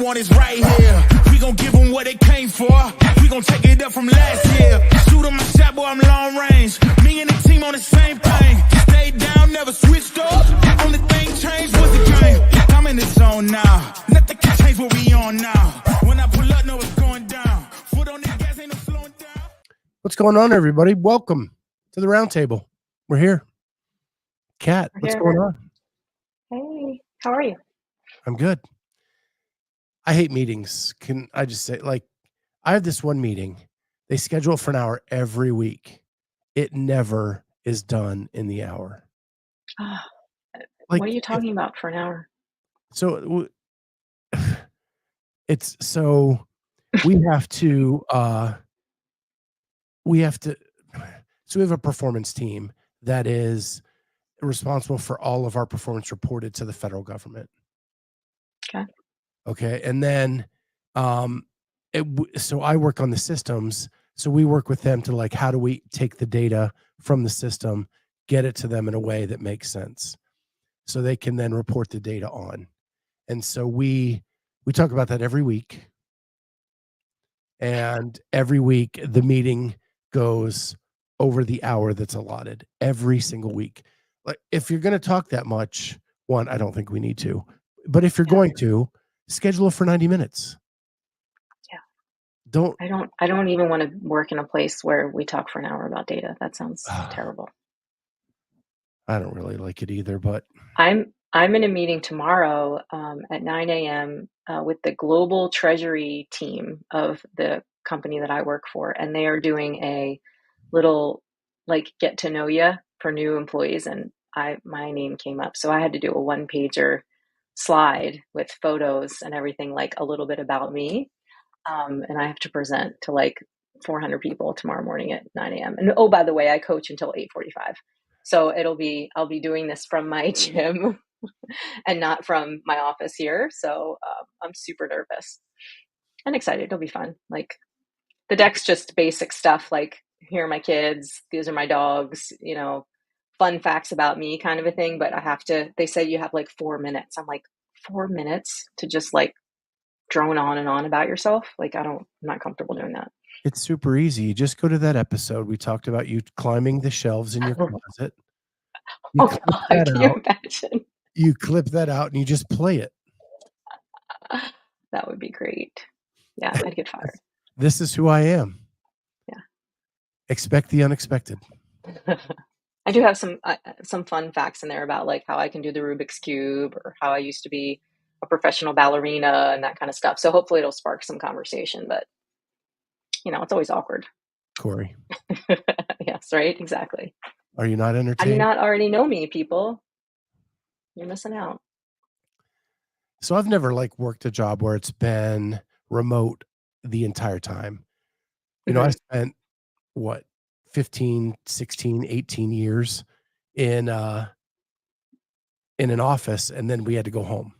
want is right here. We gon' give them what they came for. We gon' take it up from last year. Shoot 'em my shot, boy, I'm long range. Me and the team on the same thing. Stayed down, never switched up. Only thing changed was the game. I'm in the zone now. Nothing can change what we on now. When I pull up, know it's going down. Foot on the gas, ain't no slowing down. What's going on, everybody? Welcome to the Roundtable. We're here. Kat, what's going on? Hey, how are you? I'm good. I hate meetings. Can I just say, like, I have this one meeting. They schedule it for an hour every week. It never is done in the hour. What are you talking about for an hour? So it's so we have to so we have a performance team that is responsible for all of our performance reported to the federal government. Okay. And then so I work on the systems. So we work with them to, like, how do we take the data from the system, get it to them in a way that makes sense so they can then report the data on. And so we talk about that every week. And every week the meeting goes over the hour that's allotted every single week. Like, if you're going to talk that much, one, I don't think we need to, but if you're going to, schedule it for 90 minutes. Yeah. I don't even want to work in a place where we talk for an hour about data. That sounds terrible. I don't really like it either, but I'm in a meeting tomorrow at 9 a.m. With the global treasury team of the company that I work for, and they are doing a little, like, get to know you for new employees, and my name came up, so I had to do a one-pager slide with photos and everything, like a little bit about me, and I have to present to like 400 people tomorrow morning at 9 a.m. And oh, by the way, I coach until 8:45, so I'll be doing this from my gym and not from my office here. So I'm super nervous and excited. It'll be fun. Like, the deck's just basic stuff, like, here are my kids, these are my dogs, fun facts about me kind of a thing. But they said you have like 4 minutes. I'm like, 4 minutes to just like drone on and on about yourself? Like, I'm not comfortable doing that. it's super easy. You just go to that episode. We talked about you climbing the shelves in your closet. You clip that can you out. imagine? You clip that out and you just play it. That would be great. Yeah, I'd get fired. This is who I am. Yeah. Expect the unexpected. I do have some fun facts in there about, like, how I can do the Rubik's Cube, or how I used to be a professional ballerina and that kind of stuff. So hopefully it'll spark some conversation, but it's always awkward. Corey. Yes, right? Exactly. Are you not entertained? How do you not already know me, people? You're missing out. So I've never, like, worked a job where it's been remote the entire time. I spent 15, 16, 18 years in an office, and then we had to go home.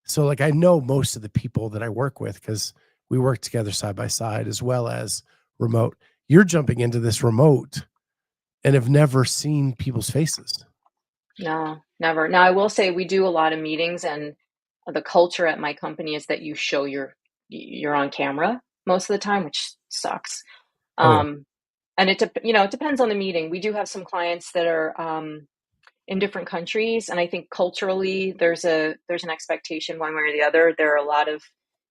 So, like, I know most of the people that I work with because we work together side by side, as well as remote. You're jumping into this remote and have never seen people's faces. No, never. Now, I will say we do a lot of meetings, and the culture at my company is that you show you're on camera most of the time, which sucks. And it depends on the meeting. We do have some clients that are in different countries, and I think culturally there's an expectation one way or the other. There are a lot of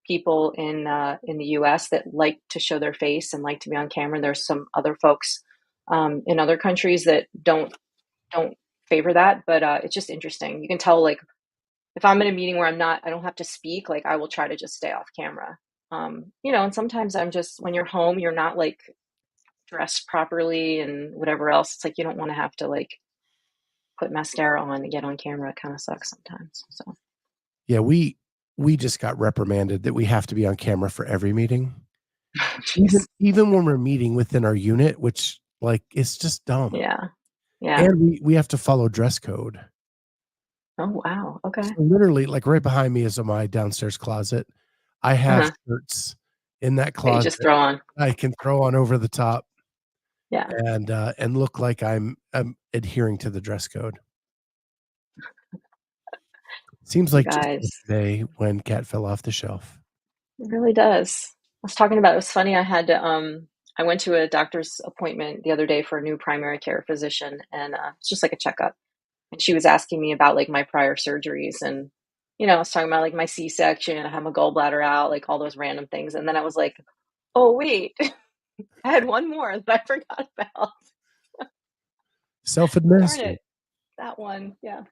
people in the U.S. that like to show their face and like to be on camera. There's some other folks in other countries that don't favor that, but it's just interesting. You can tell, like, if I'm in a meeting where I don't have to speak, like, I will try to just stay off camera. And sometimes when you're home, you're not, like, dressed properly and whatever else. It's like, you don't want to have to, like, put mascara on and get on camera. It kind of sucks sometimes. So yeah, we just got reprimanded that we have to be on camera for every meeting. even when we're meeting within our unit, which, like, it's just dumb. Yeah. And we have to follow dress code. Oh, wow. Okay. So literally, like, right behind me is my downstairs closet. I have shirts in that closet. You just throw on. I can throw on over the top. Yeah. And look like I'm adhering to the dress code. Seems like guys, just today when Kat fell off the shelf. It really does. I was talking about, it was funny. I went to a doctor's appointment the other day for a new primary care physician, and it's just like a checkup. And she was asking me about like my prior surgeries, and I was talking about like my C-section, I had my gallbladder out, like all those random things. And then I was like, oh wait, I had one more that I forgot about. Darn Self-administered. it, that one, yeah,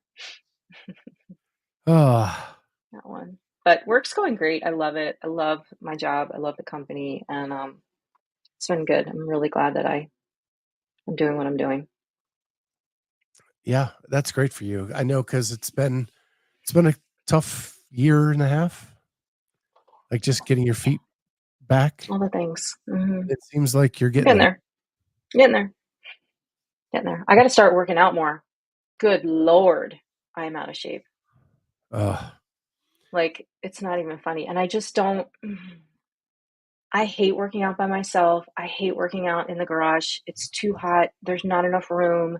Oh, that one. But work's going great. I love it. I love my job. I love the company, and it's been good. I'm really glad that I'm doing what I'm doing. yeah, that's great for you. I know, because it's been a tough year and a half, like just getting your feet back. All the things. Mm-hmm. It seems like you're Getting getting there. there. Getting there. Getting there. I got to start working out more. Good Lord, I am out of shape. Like, it's not even funny. And I just don't, I hate working out by myself. I hate working out in the garage. It's too hot. There's not enough room.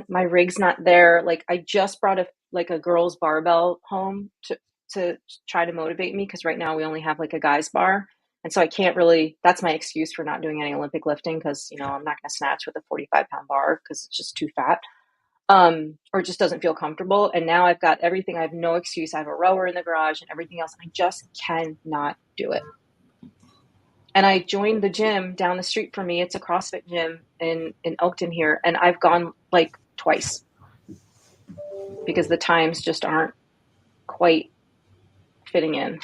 My rig's not there. Like, I just brought a girl's barbell home to try to motivate me, because right now we only have like a guy's bar. And so I can't really, that's my excuse for not doing any Olympic lifting, because, I'm not going to snatch with a 45-pound bar because it's just too fat. Or it just doesn't feel comfortable. And now I've got everything. I have no excuse. I have a rower in the garage and everything else. And I just cannot do it. And I joined the gym down the street from me. It's a CrossFit gym in Elkton here. And I've gone like twice because the times just aren't quite fitting in.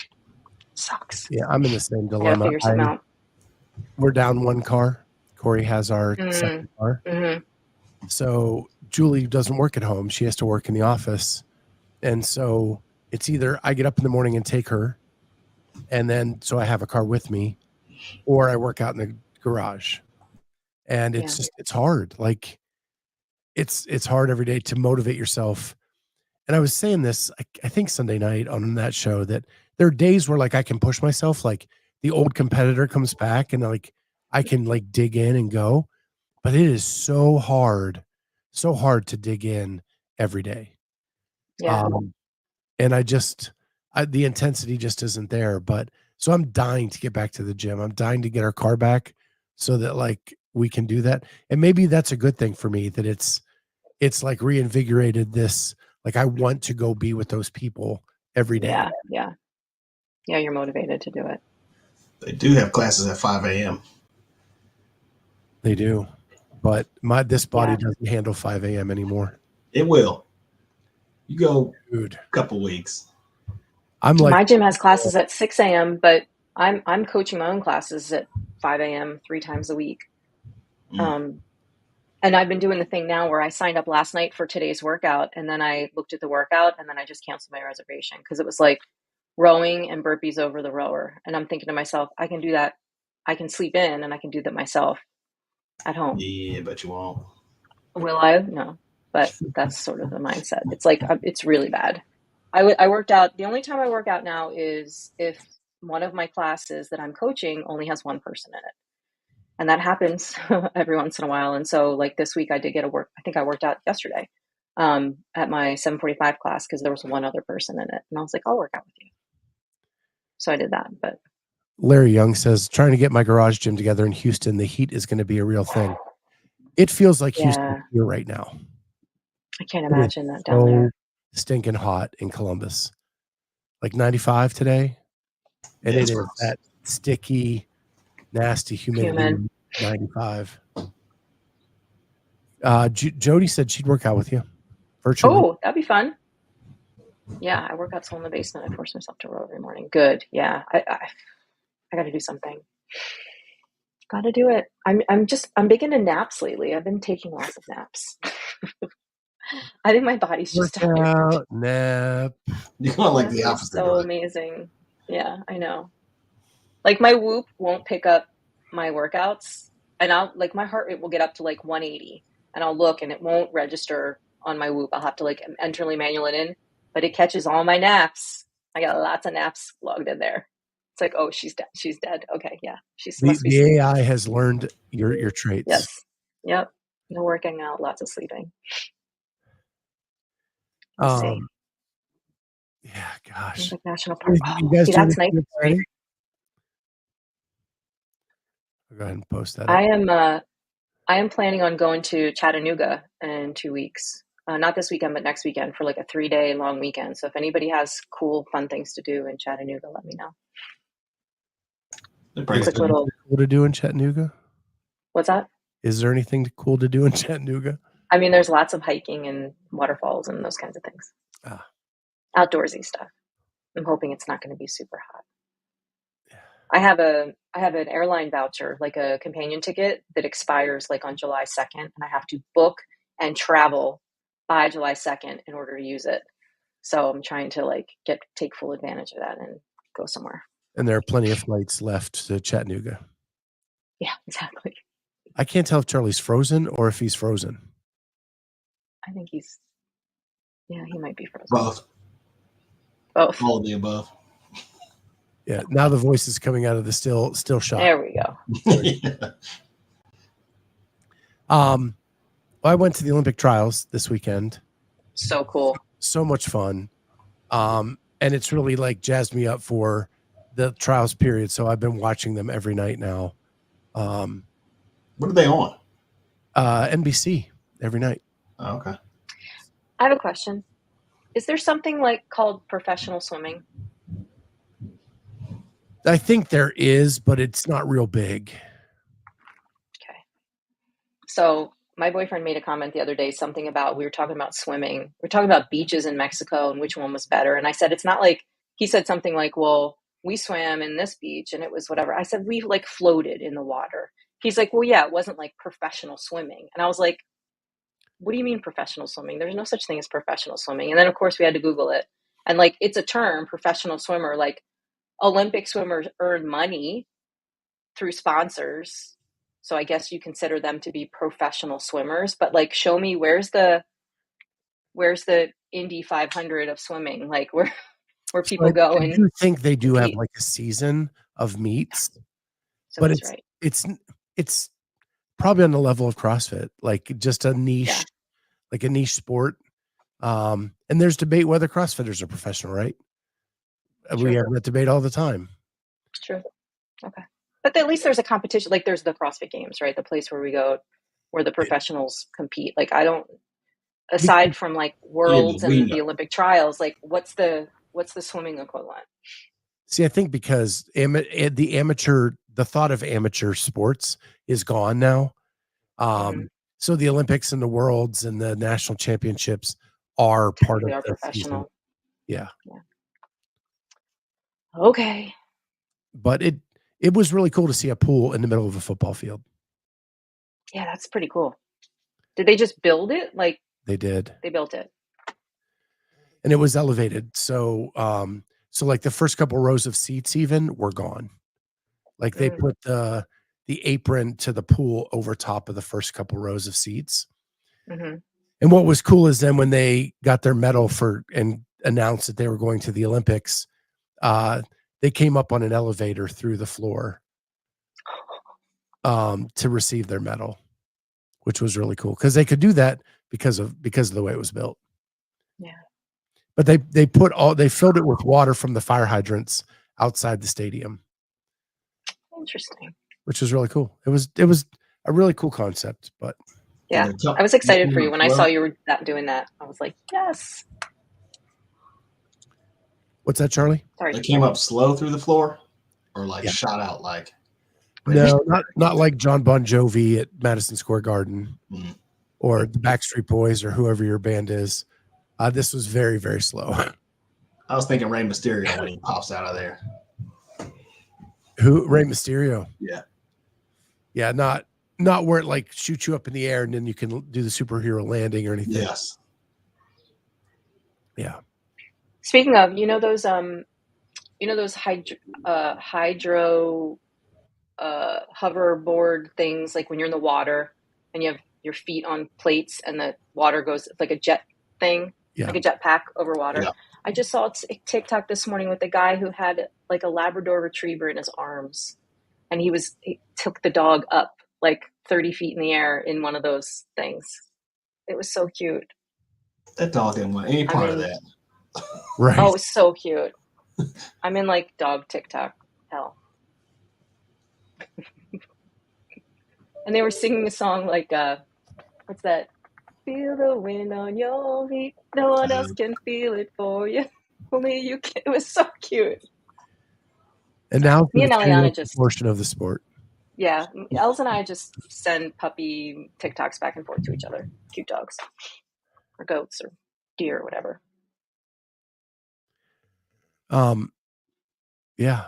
Sucks. Yeah, I'm in the same I gotta dilemma. figure something out. We're down one car. Corey has our second car. Mm-hmm. So Julie doesn't work at home. She has to work in the office. And so it's either I get up in the morning and take her, and then so I have a car with me, or I work out in the garage. And it's hard. Like it's hard every day to motivate yourself. And I was saying this, I think Sunday night on that show, that there are days where like I can push myself, like the old competitor comes back and like I can like dig in and go, but it is so hard to dig in every day. Yeah. And the intensity just isn't there. But so I'm dying to get back to the gym. I'm dying to get our car back so that like we can do that. And maybe that's a good thing for me, that it's like reinvigorated this. Like I want to go be with those people every day. Yeah. You're motivated to do it. They do have classes at 5 a.m. They do. But this body doesn't handle 5 a.m. anymore. It will. You go Dude. a couple weeks. I'm like, my gym has classes at 6 a.m., but I'm coaching my own classes at 5 a.m. 3 times a week. And I've been doing the thing now where I signed up last night for today's workout, and then I looked at the workout, and then I just canceled my reservation because it was like rowing and burpees over the rower. And I'm thinking to myself, I can do that. I can sleep in and I can do that myself at home. Yeah, but you won't. Will I? No, but that's sort of the mindset. It's like, it's really bad. I worked out. The only time I work out now is if one of my classes that I'm coaching only has one person in it. And that happens every once in a while. And so like this week I did get a work. I think I worked out yesterday at my 7:45 class because there was one other person in it. And I was like, I'll work out with you. So I did that. But Larry Young says, trying to get my garage gym together in Houston, the heat is going to be a real thing. It feels like Houston here right now. I can't imagine that down there. Stinking hot in Columbus. Like 95 today. And it is that sticky, nasty humidity. 95. Jody said she'd work out with you virtually. Oh, that'd be fun. Yeah, I work out in the basement. I force myself to row every morning. Good. Yeah, I got to do something. Got to do it. I'm big into naps lately. I've been taking lots of naps. I think my body's just tired. Nap. You're going like the opposite. So amazing. Yeah, I know. Like my Whoop won't pick up my workouts, and I'll like my heart rate will get up to like 180, and I'll look and it won't register on my Whoop. I'll have to like enter manual it in, but it catches all my naps. I got lots of naps logged in there. It's like, oh, she's dead. She's dead. Okay, yeah, the AI has learned your traits. Yes. Yep. No working out, lots of sleeping. Yeah, gosh. National Park. You guys that's nice. I'll go ahead and post that. I am planning on going to Chattanooga in 2 weeks. Not this weekend, but next weekend for like a 3-day long weekend. So if anybody has cool, fun things to do in Chattanooga, let me know. Quick little. Cool to do in Chattanooga? What's that? Is there anything cool to do in Chattanooga? I mean, there's lots of hiking and waterfalls and those kinds of things. Outdoorsy stuff. I'm hoping it's not going to be super hot. I have an airline voucher, like a companion ticket that expires like on July 2nd, and I have to book and travel by July 2nd in order to use it. So I'm trying to like take full advantage of that and go somewhere. And there are plenty of flights left to Chattanooga. Yeah, exactly. I can't tell if Charlie's frozen or if he's frozen. I think he might be frozen. Both. All of the above. Yeah, now the voice is coming out of the still shot. There we go. Yeah. I went to the Olympic trials this weekend. So cool. So much fun. And it's really like jazzed me up for the trials period. So I've been watching them every night now. What are they on? NBC every night. Oh, okay. I have a question. Is there something like called professional swimming? I think there is, but it's not real big. Okay. So my boyfriend made a comment the other day, something about, we were talking about swimming. We were talking about beaches in Mexico and which one was better. And I said, it's not like, he said something like, well, we swam in this beach and it was whatever. I said, we like floated in the water. He's like, well, yeah, it wasn't like professional swimming. And I was like, what do you mean professional swimming? There's no such thing as professional swimming. And then of course we had to Google it. And like, it's a term, professional swimmer, like Olympic swimmers earn money through sponsors. So I guess you consider them to be professional swimmers, but like, show me where's the Indy 500 of swimming? Like where people go and I do think they do compete. Have like a season of meets, so but it's probably on the level of CrossFit, like just a niche, like a niche sport. And there's debate whether CrossFitters are professional, right? True. We have that debate all the time. True. Okay. But at least there's a competition. Like there's the CrossFit Games, right? The place where we go, where the professionals compete. Like I don't, aside from like worlds and the Olympic trials, like what's the swimming equivalent? See, I think because the thought of amateur sports is gone now. So the Olympics and the Worlds and the national championships are part of the professional. Yeah. Okay. But it was really cool to see a pool in the middle of a football field. Yeah, that's pretty cool. Did they just build it? Like they did. They built it. And it was elevated. So like the first couple rows of seats even were gone. Like they put the apron to the pool over top of the first couple rows of seats. Mm-hmm. And what was cool is then when they got their medal and announced that they were going to the Olympics, they came up on an elevator through the floor to receive their medal, which was really cool because they could do that because of the way it was built. Yeah. But they filled it with water from the fire hydrants outside the stadium. Interesting. Which was really cool. It was a really cool concept, but yeah, I was excited for you when I saw you were doing that. I was like, yes. What's that, Charlie? Sorry. They came up slow through the floor, or like shot out like. No, not like John Bon Jovi at Madison Square Garden, or the Backstreet Boys, or whoever your band is. This was very, very slow. I was thinking Rey Mysterio when he pops out of there. Who? Rey Mysterio? Yeah. Yeah, not where it like shoots you up in the air and then you can do the superhero landing or anything. Yes. Yeah. Speaking of, those hydro hoverboard things, like when you're in the water and you have your feet on plates and the water goes like a jet thing, like a jet pack over water. Yeah. I just saw a TikTok this morning with a guy who had like a Labrador retriever in his arms, and he took the dog up like 30 feet in the air in one of those things. It was so cute. That dog didn't want any part of that. Right. Oh, it was so cute. I'm in like dog TikTok hell. And they were singing a song like, what's that? Feel the wind on your feet. No one else can feel it for you. Only you can. It was so cute. And now for Me the and Eliana karaoke just, portion of the sport. yeah, Els and I just send puppy TikToks back and forth to each other. Cute dogs or goats or deer or whatever. Yeah,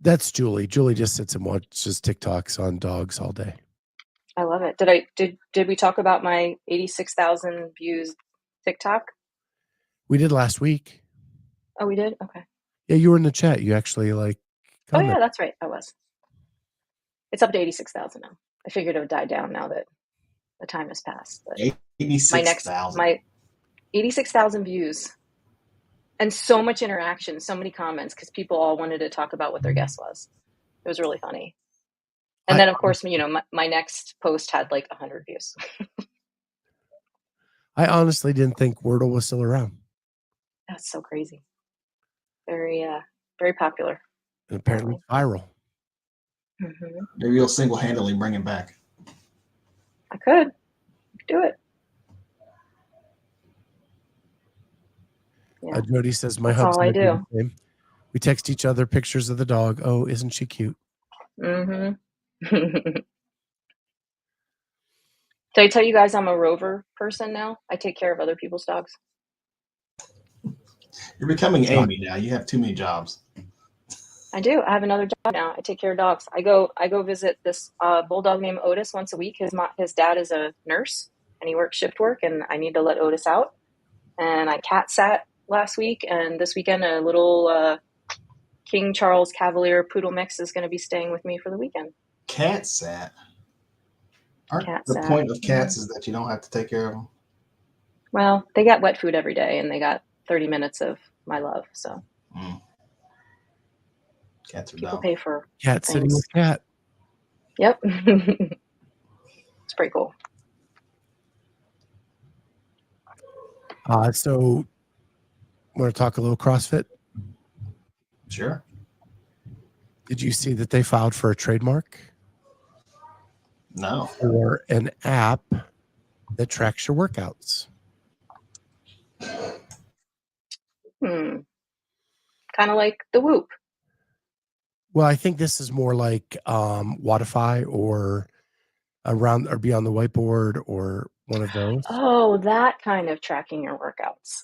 that's Julie. Julie just sits and watches TikToks on dogs all day. I love it. Did we talk about my 86,000 views TikTok? We did last week. Oh, we did? Okay. Yeah, you were in the chat. You actually like Oh commented. yeah, that's right. I was. It's up to 86,000 now. I figured it would die down now that the time has passed. But 86,000. my 86,000 views and so much interaction, so many comments because people all wanted to talk about what their guess was. It was really funny. And then of course, my next post had like 100 views. I honestly didn't think Wordle was still around. That's so crazy. Very, very popular. And apparently viral. Mm-hmm. Maybe you'll single-handedly bring him back. I could do it. Yeah. Jody says, my That's hubs all I do. the same. We text each other pictures of the dog. Oh, isn't she cute? Mm-hmm. Did I tell you guys I'm a Rover person now? I take care of other people's dogs. You're becoming Amy now. You have too many jobs. I do. I have another job now. I take care of dogs. I go visit this bulldog named Otis once a week. His dad is a nurse and he works shift work, and I need to let Otis out. And I cat sat last week, and this weekend a little King Charles Cavalier Poodle mix is going to be staying with me for the weekend. Cat sat. The point of cats is that you don't have to take care of them. Well, they got wet food every day, and they got 30 minutes of my love. So cats are people dumb. pay for cat things. sitting with cat. Yep. It's pretty cool. So want to talk a little CrossFit? Sure. Did you see that they filed for a trademark? No. For an app that tracks your workouts. Kind of like the Whoop. Well, I think this is more like Wodify or Around or Beyond the Whiteboard or one of those. Oh, that kind of tracking your workouts.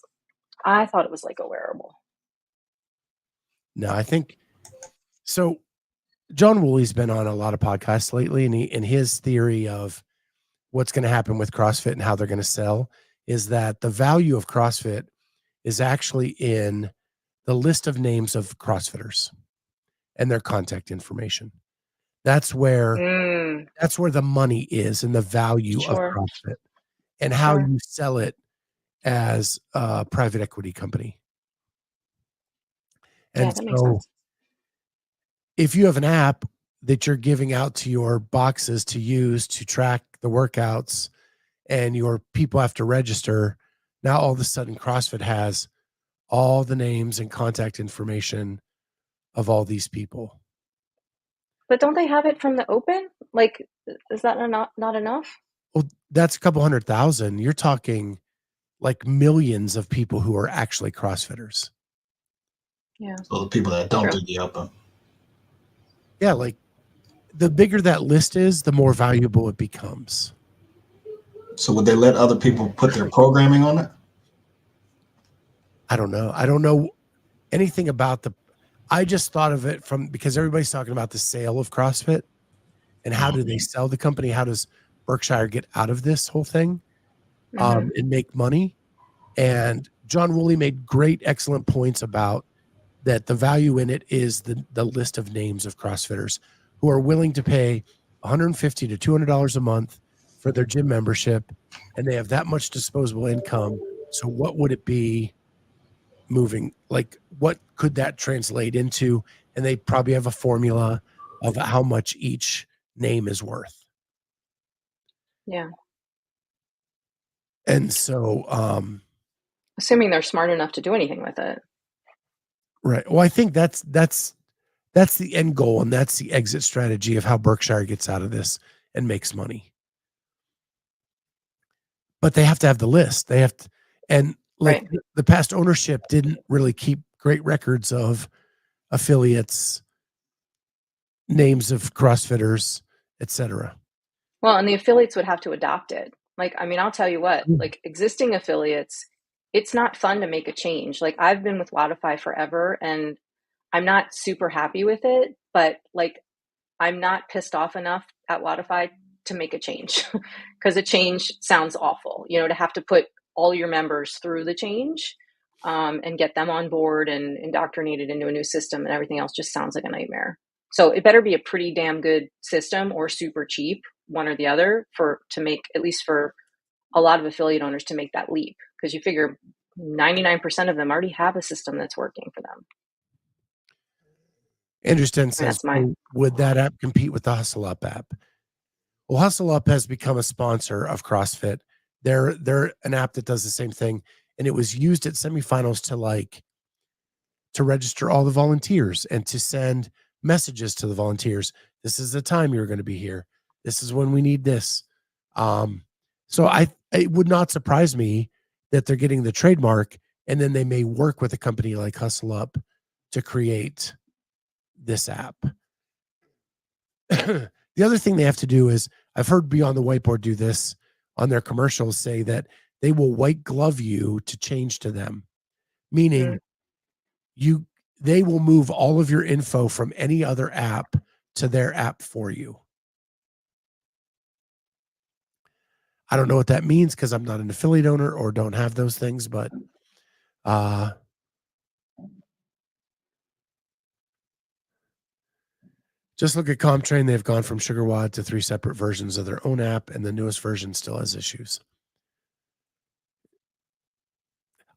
I thought it was like a wearable. No, I think so. John Woolley's been on a lot of podcasts lately, and his theory of what's going to happen with CrossFit and how they're going to sell is that the value of CrossFit is actually in the list of names of CrossFitters and their contact information. That's where the money is and the value of CrossFit and how you sell it as a private equity company. And that makes sense. If you have an app that you're giving out to your boxes to use to track the workouts and your people have to register, now all of a sudden CrossFit has all the names and contact information of all these people. But don't they have it from the open? Like, is that not enough? Well, that's a couple 100,000. You're talking like millions of people who are actually CrossFitters. Yeah. So the people that don't do the open. Yeah, like the bigger that list is, the more valuable it becomes. So would they let other people put their programming on it? I don't know. I don't know anything about I just thought of it because everybody's talking about the sale of CrossFit and how do they sell the company? How does Berkshire get out of this whole thing and make money? And John Woolley made great, excellent points about that. The value in it is the list of names of CrossFitters who are willing to pay $150 to $200 a month for their gym membership, and they have that much disposable income. So what would it be moving? Like, what could that translate into? And they probably have a formula of how much each name is worth. Yeah. And so, assuming they're smart enough to do anything with it. Right. Well, I think that's That's the end goal, and that's the exit strategy of how Berkshire gets out of this and makes money. But they have to have the list. They have to, and like the past ownership didn't really keep great records of affiliates, names of CrossFitters, etc. Well, and the affiliates would have to adopt it. Like, I mean, I'll tell you what, like existing affiliates, it's not fun to make a change. Like, I've been with Wodify forever and I'm not super happy with it, but like, I'm not pissed off enough at Wodify to make a change because a change sounds awful, you know, to have to put all your members through the change and get them on board and indoctrinated into a new system and everything else just sounds like a nightmare. So it better be a pretty damn good system or super cheap, one or the other, to make, at least for a lot of affiliate owners, to make that leap, because you figure 99% of them already have a system that's working for them. Anderson says, would that app compete with the Hustle Up app? Well, Hustle Up has become a sponsor of CrossFit. They're an app that does the same thing, and it was used at semifinals to register all the volunteers and to send messages to the volunteers. This is the time you're going to be here. This is when we need this. So it would not surprise me that they're getting the trademark, and then they may work with a company like Hustle Up to create this app. The other thing they have to do is, I've heard Beyond the Whiteboard do this on their commercials, say that they will white glove you to change to them, meaning they will move all of your info from any other app to their app for you. I don't know what that means because I'm not an affiliate owner or don't have those things, but just look at ComTrain. They've gone from SugarWOD to 3 separate versions of their own app, and the newest version still has issues.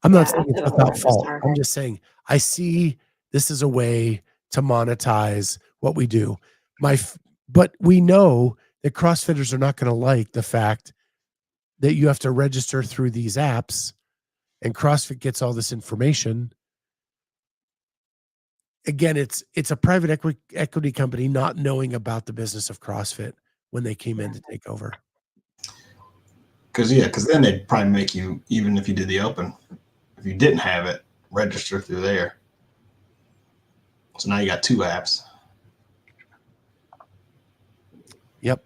I'm not saying it's without fault. I'm just saying I see this is a way to monetize what we do. But we know that CrossFitters are not going to like the fact that you have to register through these apps, and CrossFit gets all this information. Again, it's a private equity company not knowing about the business of CrossFit when they came in to take over. Because then they'd probably make you, even if you did the open, if you didn't have it, register through there. So now you got 2 apps. Yep.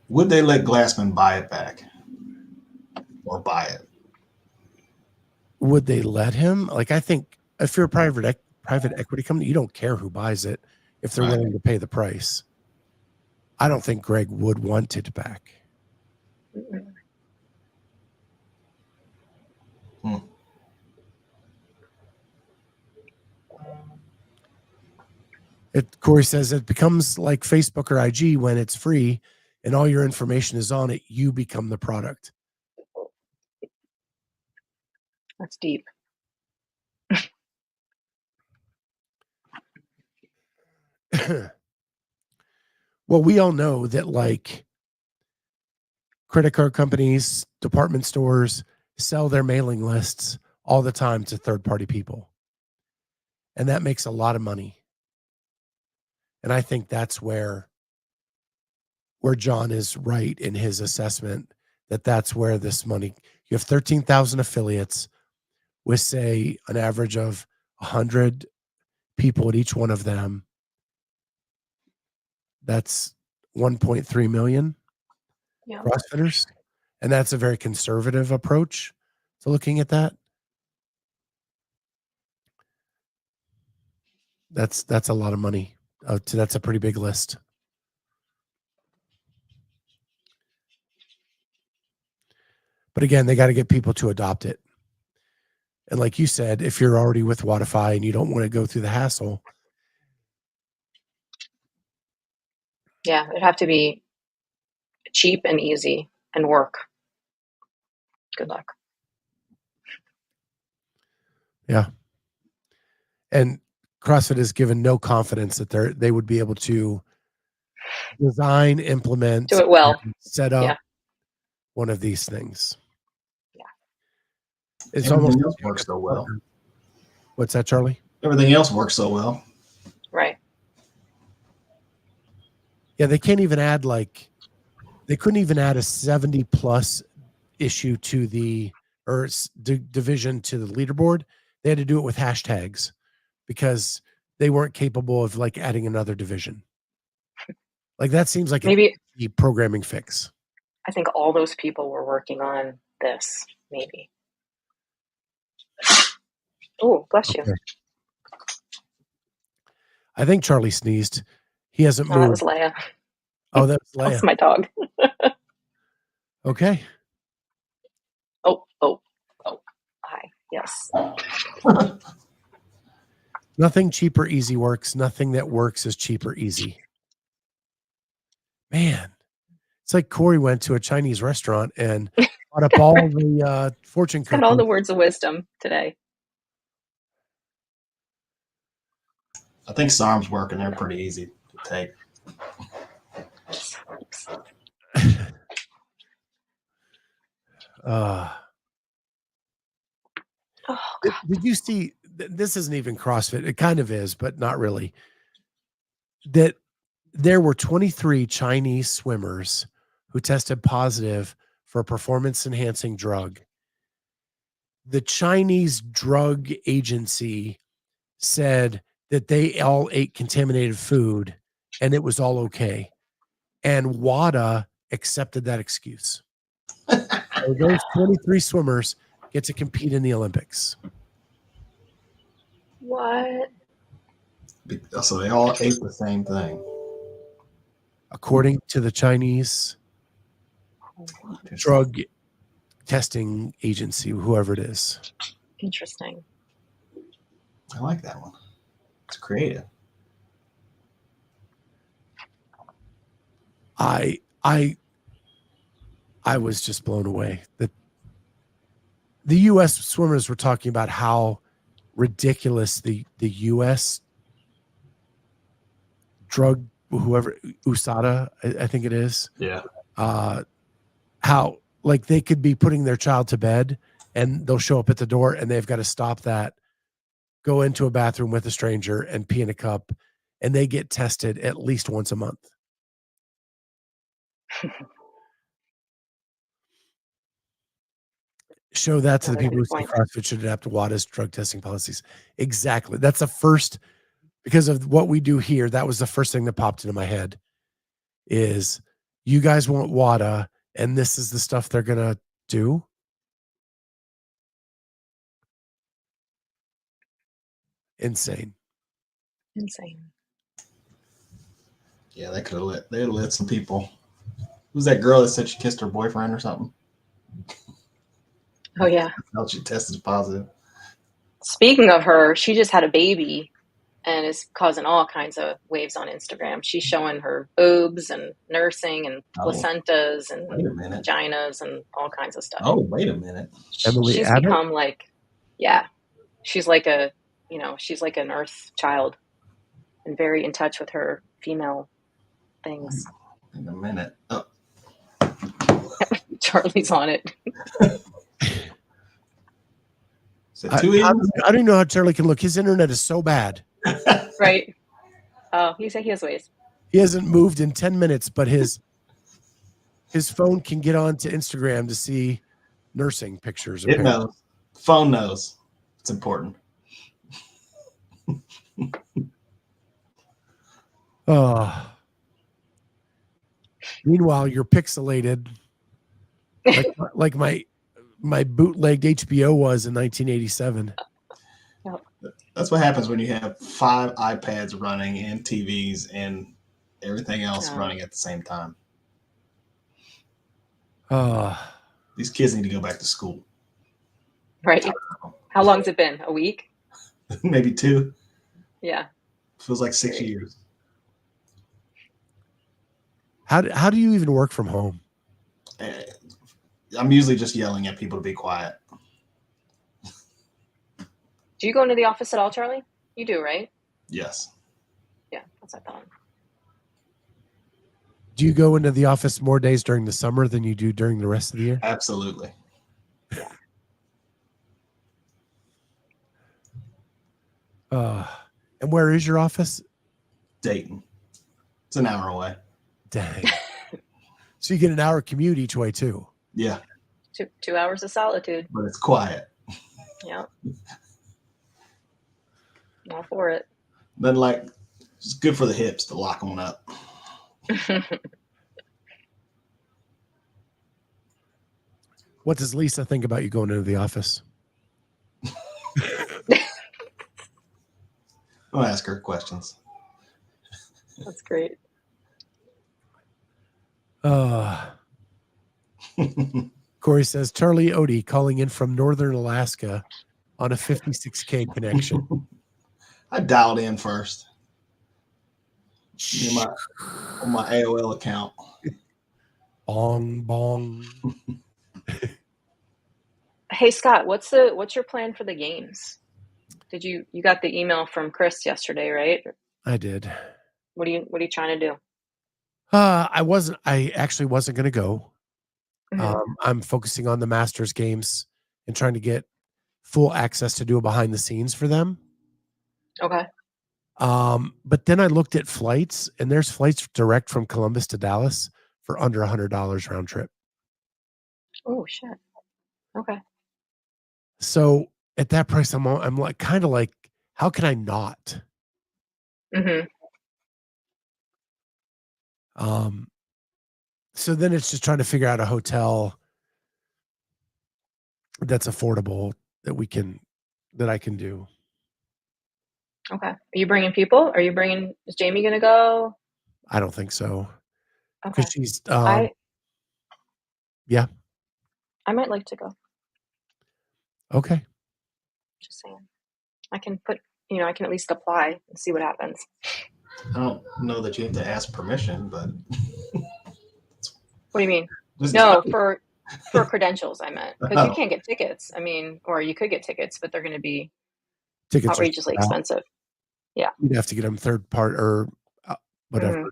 Would they let Glassman buy it back or buy it? Would they let him? Like, I think if you're a private equity company, you don't care who buys it if they're willing to pay the price. I don't think Greg would want it back. Corey says it becomes like Facebook or IG when it's free and all your information is on it. You become the product. That's deep. Well, we all know that like credit card companies, department stores sell their mailing lists all the time to third-party people. And that makes a lot of money. And I think that's where John is right in his assessment, that that's where this money, you have 13,000 affiliates with, say, an average of 100 people at each one of them. That's 1.3 million CrossFitters. And that's a very conservative approach to looking at that. That's a lot of money. That's a pretty big list. But again, they got to get people to adopt it. And like you said, if you're already with Wodify and you don't want to go through the hassle. Yeah, it'd have to be cheap and easy and work. Good luck. Yeah. And CrossFit has given no confidence that they would be able to design, implement, do it well, set up one of these things. Yeah. It's everything else works so well. What's that, Charlie? Everything else works so well. Yeah, they can't even add they couldn't even add a 70 plus issue to the division to the leaderboard. They had to do it with hashtags because they weren't capable of like adding another division. Like that seems like Maybe a programming fix. I think all those people were working on this. Maybe. Oh, bless you. Okay. I think Charlie sneezed. He hasn't Oh, that was moved. Leia. Oh, that's Leia. That's my dog. Okay. Oh. Hi. Yes. Nothing cheap or easy works. Nothing that works is cheap or easy. Man, it's like Corey went to a Chinese restaurant and bought up all the fortune Got all cookies. the words of wisdom today. I think SARM's working. They're pretty easy to take. Oh, God. Did you see? This isn't even CrossFit. It kind of is, but not really. That there were 23 Chinese swimmers who tested positive for a performance-enhancing drug. The Chinese drug agency said that they all ate contaminated food and it was all okay. And WADA accepted that excuse. So those 23 swimmers get to compete in the Olympics. What? So they all ate the same thing. According to the Chinese drug testing agency, whoever it is. Interesting. I like that one. It's creative. I was just blown away that the U.S. swimmers were talking about how ridiculous the U.S. drug, whoever USADA, I think it is. Yeah. How like they could be putting their child to bed and they'll show up at the door and they've got to stop that, go into a bathroom with a stranger and pee in a cup, and they get tested at least once a month. Show that to the people who say CrossFit should adapt to WADA's drug testing policies. Exactly. That's the first, because of what we do here, that was the first thing that popped into my head is you guys want WADA and this is the stuff they're going to do. Insane. Yeah, they could have let some people. Who's that girl that said she kissed her boyfriend or something? Oh, yeah. How she tested positive. Speaking of her, she just had a baby and is causing all kinds of waves on Instagram. She's showing her boobs and nursing and placentas and vaginas and all kinds of stuff. Oh, wait a minute. She's become like, yeah, she's like she's like an earth child and very in touch with her female things. In a minute. Oh. Charlie's on it. I don't know how Charlie can look. His internet is so bad. Right. Oh, he said he has ways. He hasn't moved in 10 minutes, but his phone can get onto Instagram to see nursing pictures. It knows. Phone knows. It's important. Meanwhile, you're pixelated like my bootlegged HBO was in 1987. That's what happens when you have 5 iPads running and TVs and everything else running at the same time. These kids need to go back to school. Right. How long's it been? A week? Maybe 2. Yeah. Feels like 6 years. How do you even work from home? I'm usually just yelling at people to be quiet. Do you go into the office at all, Charlie? You do, right? Yes. Yeah, that's what I thought. Do you go into the office more days during the summer than you do during the rest of the year? Absolutely. And where is your office? Dayton. It's an hour away. Dang. So you get an hour commute each way too. Yeah, 2 hours of solitude. but it's quiet. Yeah. All for it. Then like it's good for the hips to lock them up. What does Lisa think about you going into the office? I'll ask her questions. That's great. Corey says, Charlie Odie calling in from Northern Alaska on a 56K connection. I dialed in first. On my AOL account. Bong, bong. Hey Scott, what's your plan for the games? Did you got the email from Chris yesterday, right? I did. What are you trying to do? I actually wasn't going to go. Mm-hmm. I'm focusing on the Masters games and trying to get full access to do a behind the scenes for them. Okay. But then I looked at flights, and there's flights direct from Columbus to Dallas for under $100 round trip. Oh shit. Okay. So at that price, I'm like kind of like, how can I not? Mm-hmm. So then it's just trying to figure out a hotel that's affordable that I can do. Okay. Are you bringing people? Is Jamie going to go? I don't think so. Okay. Because she's, yeah. I might like to go. Okay. Just saying. I can I can at least apply and see what happens. I don't know that you have to ask permission, but What do you mean? just No, for credentials, I meant. Because you can't get tickets. I mean, or you could get tickets, but they're going to be Tickets outrageously expensive. Yeah. You'd have to get them third part or whatever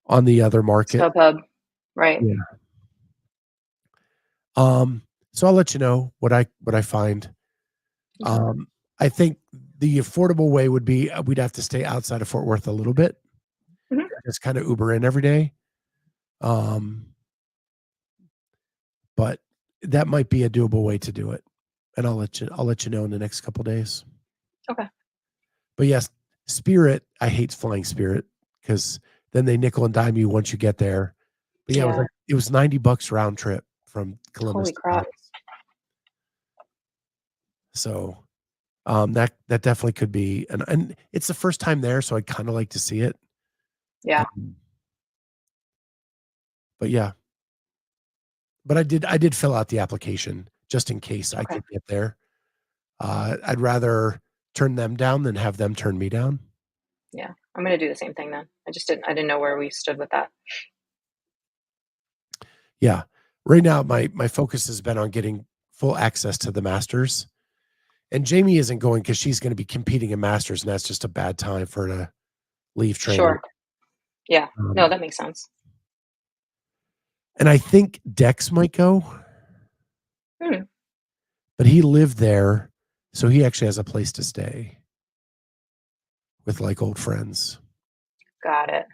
on the other market. StubHub. Right. Yeah. So I'll let you know what I find. I think the affordable way would be we'd have to stay outside of Fort Worth a little bit. Mm-hmm. Just kind of Uber in every day. But that might be a doable way to do it. And I'll let you know in the next couple of days. Okay. But yes, Spirit, I hate flying Spirit because then they nickel and dime you once you get there. But yeah, it was $90 round trip from Columbus. Holy crap. So that definitely could be, and it's the first time there, so I'd kind of like to see it. Yeah. But yeah. But I did fill out the application just in case I could get there. I'd rather turn them down than have them turn me down. Yeah. I'm going to do the same thing then. I didn't know where we stood with that. Yeah. Right now, my focus has been on getting full access to the Masters. And Jamie isn't going because she's going to be competing in Masters, and that's just a bad time for her to leave training. Sure. Yeah. No, that makes sense. And I think Dex might go. But he lived there, so he actually has a place to stay with like old friends. Got it.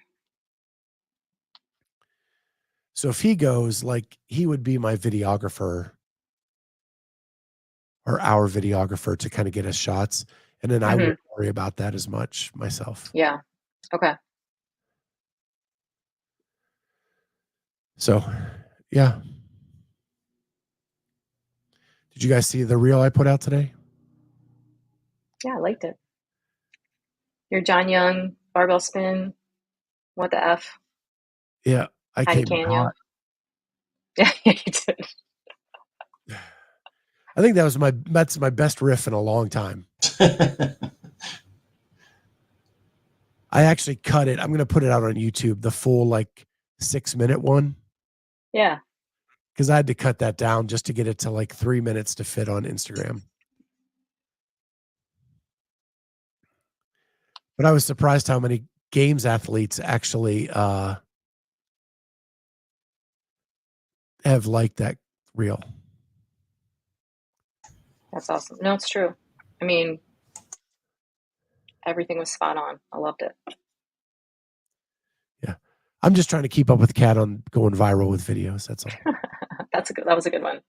So if he goes, like he would be my videographer or our videographer to kind of get us shots. And then I wouldn't worry about that as much myself. Yeah. Okay. So, yeah. Did you guys see the reel I put out today? Yeah, I liked it. Your John Young barbell spin. What the F? Yeah. I came hot. Yeah, you did. I think that's my best riff in a long time. I actually cut it. I'm going to put it out on YouTube, the full 6-minute one. Yeah. Because I had to cut that down just to get it to 3 minutes to fit on Instagram. But I was surprised how many games athletes actually have liked that reel. That's awesome. No, it's true. I mean, everything was spot on. I loved it. Yeah. I'm just trying to keep up with Kat on going viral with videos. That's all. That was a good one.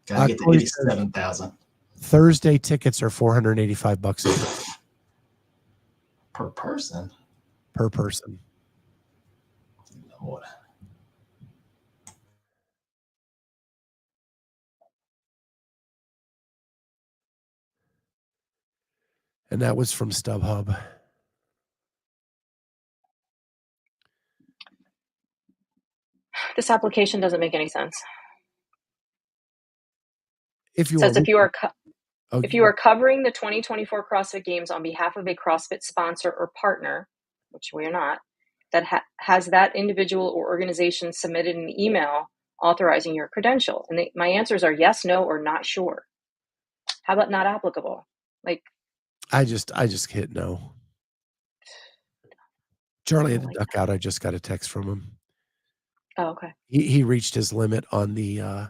Gotta get to Corey 87,000 Thursday tickets are $485 per person. per person. Lord. And that was from StubHub. This application doesn't make any sense. If you It says are, if you are covering the 2024 CrossFit Games on behalf of a CrossFit sponsor or partner, which we are not, that has that individual or organization submitted an email authorizing your credential? And my answers are yes, no, or not sure. How about not applicable? Like, I just hit no. Charlie had to like duck out. I just got a text from him. Oh, okay. He reached his limit on the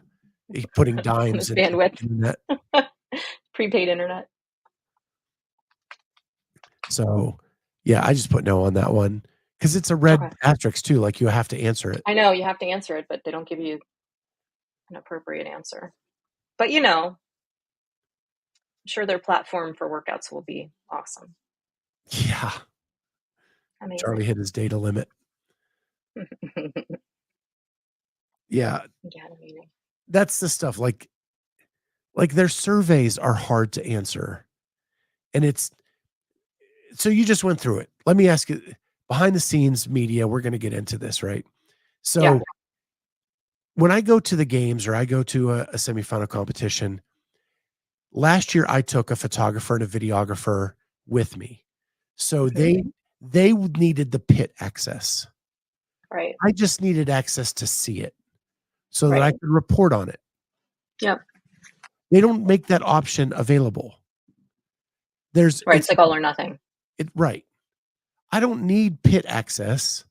putting dimes His in bandwidth. internet. Prepaid internet. So yeah, I just put no on that one because it's a red asterisk too. Like you have to answer it. I know you have to answer it, but they don't give you an appropriate answer. But you know, I'm sure their platform for workouts will be awesome. Yeah. Amazing. Charlie hit his data limit. Yeah. That's the stuff. Like their surveys are hard to answer. And so you just went through it. Let me ask you, behind the scenes media, we're going to get into this, right? So when I go to the games or I go to a semifinal competition, last year I took a photographer and a videographer with me. So they needed the pit access. Right. I just needed access to see it so that I could report on it. Yep. They don't make that option available. It's like all or nothing. Right. I don't need pit access.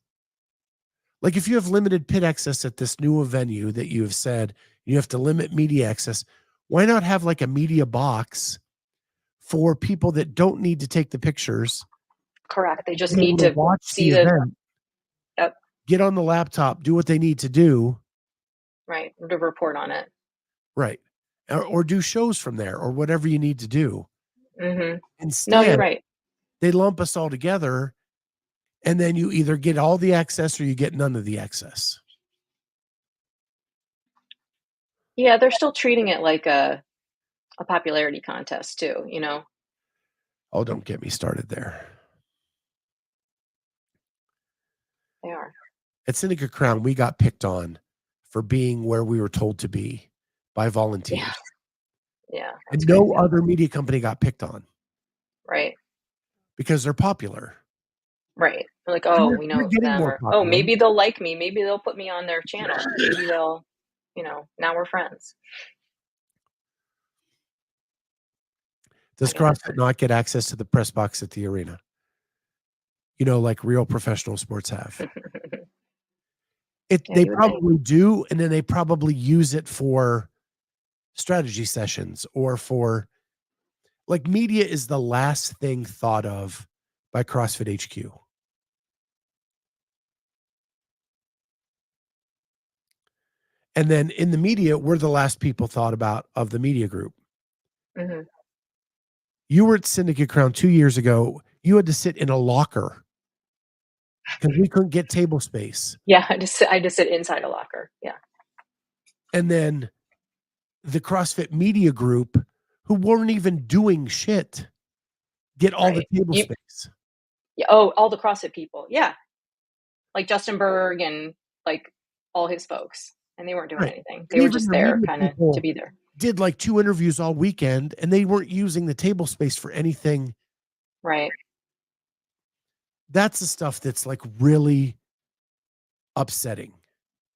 Like if you have limited pit access at this new venue that you have said you have to limit media access, why not have like a media box for people that don't need to take the pictures? Correct. They just need to watch see the event. Yep. Get on the laptop, do what they need to do. Right. To report on it. Right. Or do shows from there or whatever you need to do. Mm-hmm. Instead, no, you're right. They lump us all together and then you either get all the access or you get none of the access. Yeah, they're still treating it like a popularity contest too, you know? Oh, don't get me started there. They are. At Syndicate Crown, we got picked on for being where we were told to be by volunteers. Yeah. And no other media company got picked on. Right. Because they're popular. Right. They're like, oh, we know them. Or, oh, maybe they'll like me. Maybe they'll put me on their channel. Maybe they'll, now we're friends. Does CrossFit not get access to the press box at the arena? Like real professional sports have. They probably do, and then they probably use it for strategy sessions or for like media is the last thing thought of by CrossFit HQ. And then in the media, we're the last people thought about of the media group. Mm-hmm. You were at Syndicate Crown 2 years ago. You had to sit in a locker because we couldn't get table space. Yeah, I just sit inside a locker. Yeah. And then the CrossFit media group, who weren't even doing shit, get all the table space. Yeah. Oh, all the CrossFit people. Yeah. Like Justin Berg and like all his folks. And they weren't doing anything. They were just there kind of to be there. Did like 2 interviews all weekend and they weren't using the table space for anything. Right. That's the stuff that's like really upsetting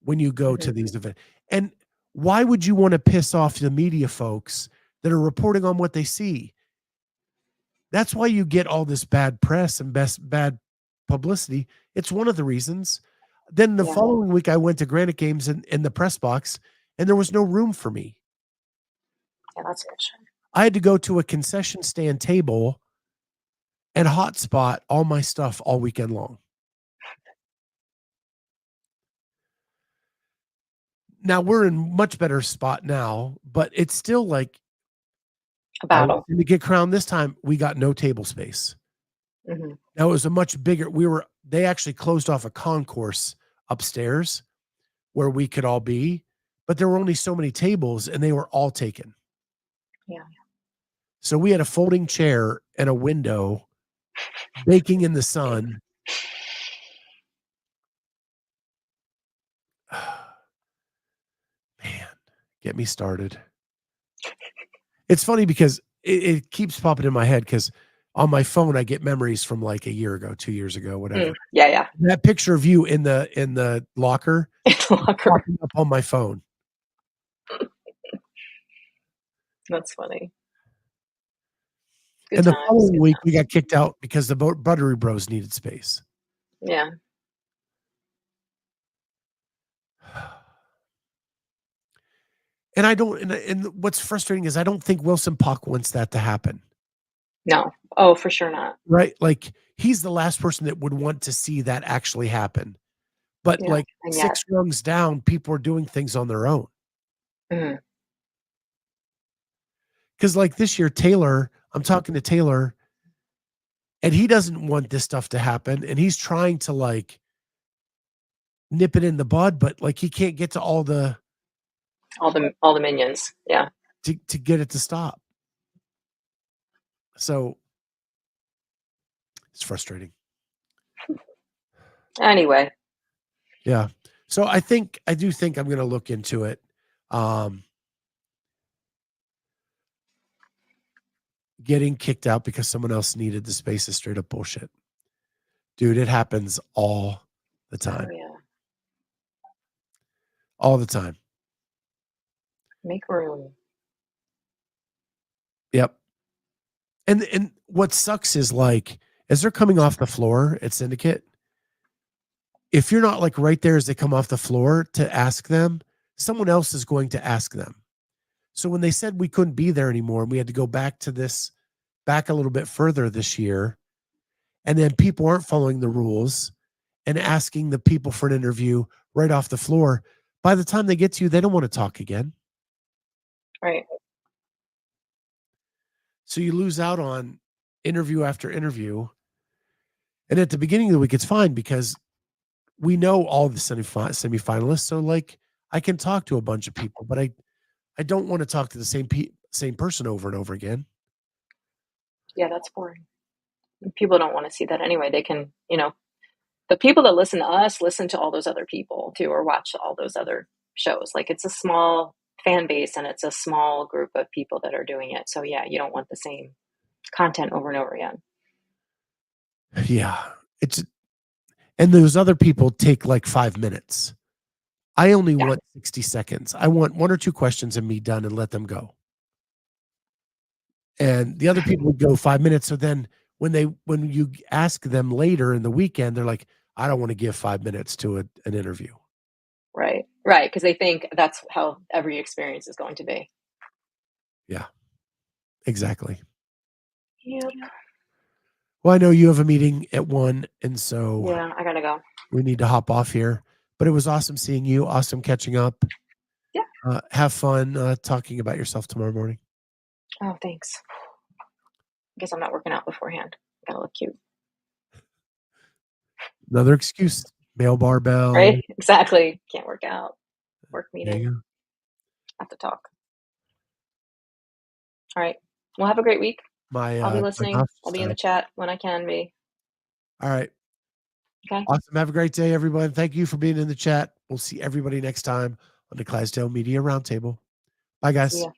when you go to these events. And why would you want to piss off the media folks that are reporting on what they see? That's why you get all this bad press and bad publicity. It's one of the reasons. Then the following week I went to Granite Games in the press box and there was no room for me. Yeah, that's good. I had to go to a concession stand table and hotspot all my stuff all weekend long. now we're in much better spot now, but it's still like A battle. to get crowned this time, we got no table space. Mm-hmm. Now it was a much bigger, they actually closed off a concourse upstairs where we could all be, but there were only so many tables and they were all taken. Yeah. So we had a folding chair and a window baking in the sun. Man, get me started. It's funny because it keeps popping in my head because on my phone I get memories from like a year ago, 2 years ago, whatever. Yeah. That picture of you in the locker, popping up on my phone. That's funny. And the following week we got kicked out because the Buttery Bros needed space. Yeah. And I don't, and what's frustrating is I don't think Wilson Puck wants that to happen. No. Oh, for sure not. Right? Like he's the last person that would want to see that actually happen. But like 6 rungs down, people are doing things on their own. Mm-hmm. Because like this year, Taylor, I'm talking to Taylor, and he doesn't want this stuff to happen. And he's trying to like nip it in the bud, but like he can't get to all the minions. Yeah. To get it to stop. So it's frustrating. Anyway. Yeah. So I do think I'm going to look into it. Getting kicked out because someone else needed the space is straight up bullshit. Dude, it happens all the time. Oh, yeah. All the time. Make room. Yep. And what sucks is like, as they're coming off the floor at Syndicate, if you're not like right there as they come off the floor to ask them, someone else is going to ask them. So when they said we couldn't be there anymore and we had to go back a little bit further this year, and then people aren't following the rules and asking the people for an interview right off the floor, by the time they get to you, they don't want to talk again. Right. So you lose out on interview after interview. And at the beginning of the week, it's fine because we know all the semifinalists. So like I can talk to a bunch of people, but I don't want to talk to the same person over and over again. Yeah, that's boring. People don't want to see that anyway. They can, the people that listen to us listen to all those other people too, or watch all those other shows. Like it's a small fan base and it's a small group of people that are doing it. So yeah, you don't want the same content over and over again. Yeah. And those other people take like 5 minutes. I only want 60 seconds. I want 1 or 2 questions and me done and let them go. And the other people would go 5 minutes. So then when you ask them later in the weekend, they're like, I don't want to give 5 minutes to an interview. Right. Right. Because they think that's how every experience is going to be. Yeah, exactly. Yep. Well, I know you have a meeting at 1, and so yeah, I gotta go. We need to hop off here. But it was awesome seeing you. Awesome catching up. Yeah. Have fun talking about yourself tomorrow morning. Oh, thanks. I guess I'm not working out beforehand. I gotta look cute. Another excuse. Male barbell. Right? Exactly. Can't work out. Work meeting. Yeah. Have to talk. All right. Well, have a great week. I'll be listening. I'll be in the chat when I can be. All right. Okay. Awesome. Have a great day, everyone. Thank you for being in the chat. We'll see everybody next time on the Clydesdale Media Roundtable. Bye, guys. Yeah.